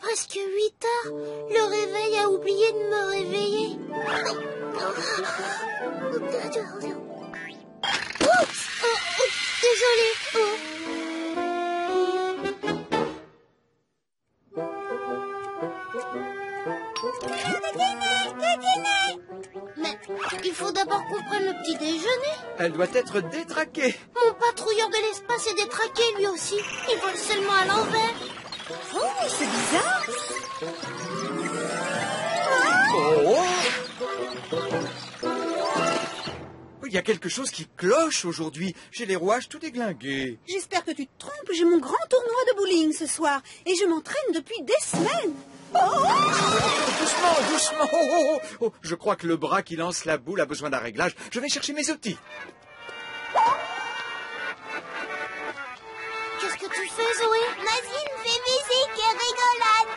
presque 8 heures. Le réveil a oublié de me réveiller. Oups! Désolée. Mais il faut d'abord qu'on prenne le petit déjeuner. Elle doit être détraquée. Mon patrouilleur de l'espace est détraqué lui aussi. Il vole seulement à l'envers. Oh, c'est bizarre. Oh! Il y a quelque chose qui cloche aujourd'hui. J'ai les rouages tout déglingués. J'espère que tu te trompes. J'ai mon grand tournoi de bowling ce soir. Et je m'entraîne depuis des semaines. Oh! Doucement, doucement. Oh, je crois que le bras qui lance la boule a besoin d'un réglage. Je vais chercher mes outils. Qu'est-ce que tu fais, Zoé? Machine fait musique et rigolade.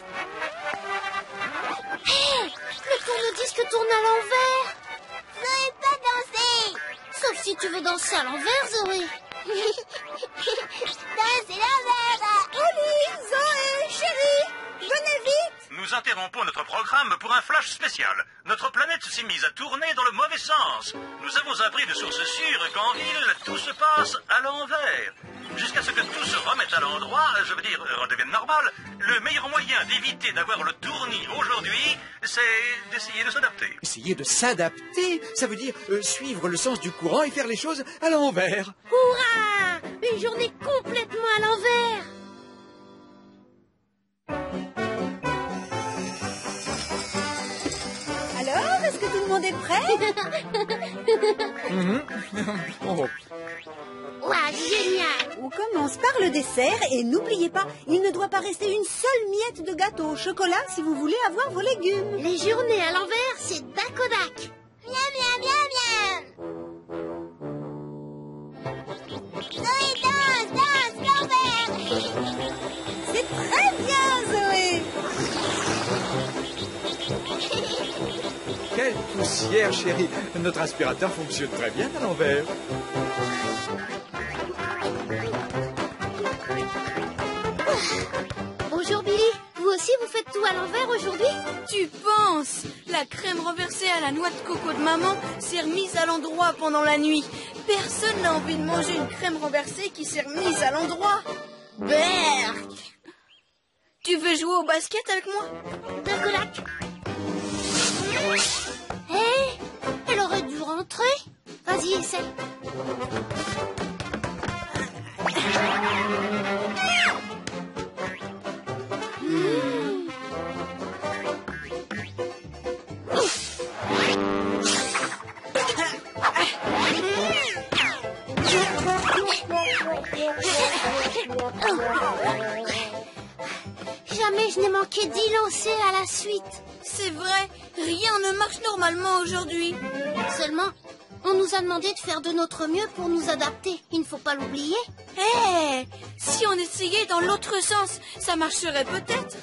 Hé! Le tourne-disque tourne à l'envers. Je veux pas danser. Sauf si tu veux danser à l'envers, Zoé. Danser l'envers. Oli, Zoé, chérie, venez vite. Nous interrompons notre programme pour un flash spécial. Notre planète s'est mise à tourner dans le mauvais sens. Nous avons appris de sources sûres qu'en ville, tout se passe à l'envers. Jusqu'à ce que tout se remette à l'endroit, je veux dire, redevienne normal, le meilleur moyen d'éviter d'avoir le tournis aujourd'hui, c'est d'essayer de s'adapter. Essayer de s'adapter, ça veut dire suivre le sens du courant et faire les choses à l'envers. Hurrah! Une journée complètement à l'envers. Alors, est-ce que tout le monde est prêt? Oh. Ouah, génial! On commence par le dessert et n'oubliez pas, il ne doit pas rester une seule miette de gâteau au chocolat si vous voulez avoir vos légumes. Les journées à l'envers, c'est dac-o-dac. Miam, miam, miam, miam. Zoé, danse l'envers. C'est très bien, Zoé. Quelle poussière, chérie. Notre aspirateur fonctionne très bien à l'envers. Bonjour Billy, vous aussi vous faites tout à l'envers aujourd'hui? Tu penses? La crème renversée à la noix de coco de maman s'est remise à l'endroit pendant la nuit. Personne n'a envie de manger une crème renversée qui s'est remise à l'endroit. Berk! Tu veux jouer au basket avec moi? Dac-o-dac. Hé, elle aurait dû rentrer. Vas-y, essaie. Jamais je n'ai manqué d'y lancer à la suite. C'est vrai, rien ne marche normalement aujourd'hui. Seulement, on nous a demandé de faire de notre mieux pour nous adapter. Il ne faut pas l'oublier. Hé, si on essayait dans l'autre sens, ça marcherait peut-être.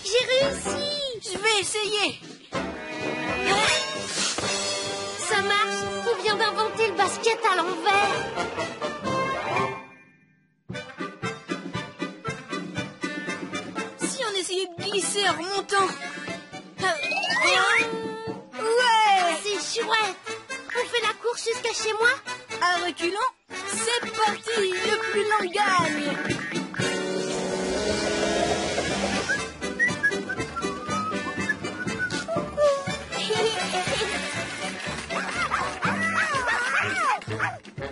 J'ai réussi. Je vais essayer. Ça marche. On vient d'inventer le basket à l'envers. Si on essayait de glisser en remontant. Ouais, c'est chouette. On fait la course jusqu'à chez moi? À reculons, c'est parti, le plus lent gagne.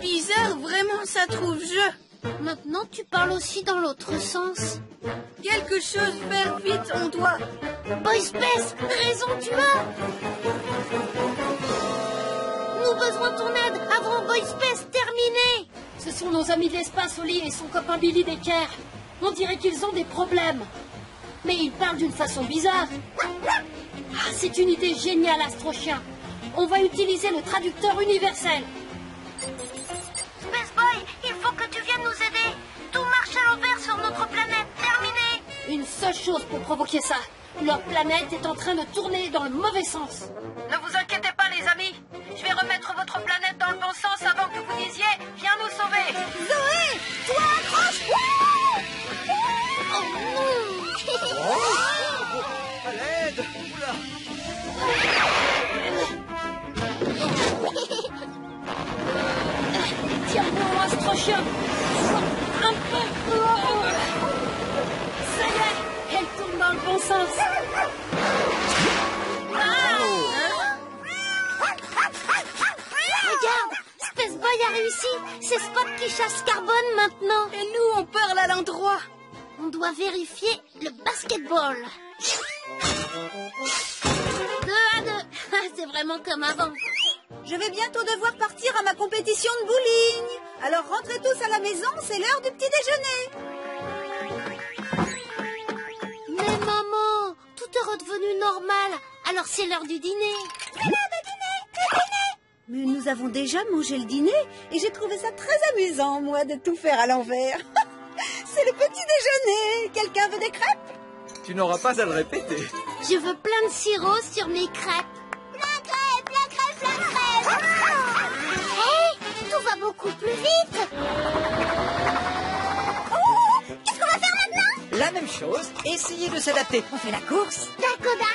Bizarre, vraiment, ça trouve jeu. Maintenant, tu parles aussi dans l'autre sens. Quelque chose faire vite, on doit. Boy Space, raison tu as. Nous besoin de ton aide avant Boy Space terminé. Ce sont nos amis de l'espace, Oli et son copain Billy Decker. On dirait qu'ils ont des problèmes. Mais ils parlent d'une façon bizarre. Ah, c'est une idée géniale, Astrochien. On va utiliser le traducteur universel. Space Boy, il faut que tu viennes nous aider. Tout marche à l'envers sur notre planète. Terminé. Une seule chose pour provoquer ça. Leur planète est en train de tourner dans le mauvais sens. Ne vous inquiétez pas, les amis. Je vais remettre votre planète dans le bon sens avant que vous disiez « Viens nous sauver ». Zoé, toi accroche. Oh, va vérifier le basketball. 2-2. C'est vraiment comme avant. Je vais bientôt devoir partir à ma compétition de bowling. Alors rentrez tous à la maison, c'est l'heure du petit déjeuner. Mais maman, tout est redevenu normal. Alors c'est l'heure du dîner. C'est l'heure de dîner. Mais nous avons déjà mangé le dîner et j'ai trouvé ça très amusant, moi, de tout faire à l'envers. C'est le petit déjeuner. Quelqu'un veut des crêpes? Tu n'auras pas à le répéter. Je veux plein de sirop sur mes crêpes. La crêpe, la crêpe, la crêpe. Hé, tout va beaucoup plus vite. Oh, qu'est-ce qu'on va faire maintenant? La même chose, essayez de s'adapter. On fait la course? Dakoda,